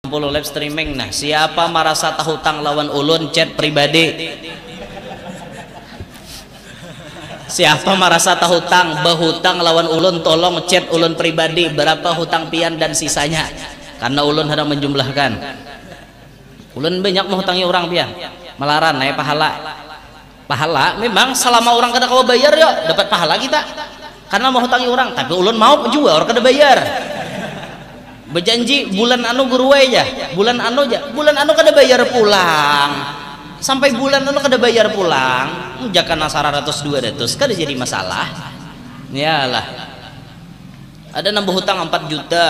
live streaming. Nah, siapa merasa tahu hutang lawan ulun chat pribadi. Siapa merasa tahu hutang berhutang lawan ulun tolong chat ulun pribadi berapa hutang pian dan sisanya, karena ulun hendak menjumlahkan. Ulun banyak menghutangi orang pian melaran naik pahala memang selama orang kada kau bayar yo dapat pahala kita karena mau hutangi orang, tapi ulun mau juga orang kada bayar. Berjanji bulan anu guru aja, bulan anu kada bayar pulang, sampai bulan anu kada bayar pulang, jangan nasara 100-200 kada jadi masalah. Yalah, ada nambah hutang 4 juta,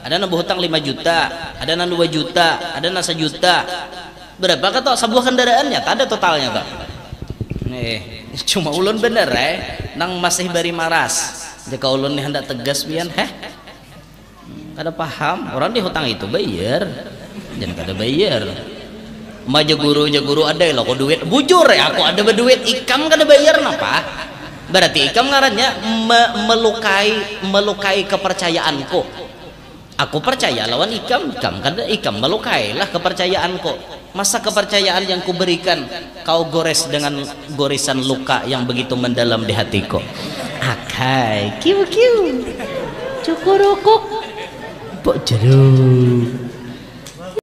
ada nambah hutang 5 juta, ada nang 2 juta, ada nang 1 juta. Berapa kata sebuah kendaraannya? Tak ada totalnya tak. Nih, cuma ulun bener nang masih bari maras. Jika ulun nih hendak tegas pian, kada paham orang dihutang itu bayar jangan kada bayar. Maja guru ada lo kok duit bujur aku ada berduit ikam kada bayar napa berarti ikam ngarannya melukai kepercayaanku. Aku percaya lawan ikam kada ikam melukai lah kepercayaanku. Masa kepercayaan yang kuberikan kau gores dengan goresan luka yang begitu mendalam di hatiku. Akai kiu cukurukuk Pak Jeruk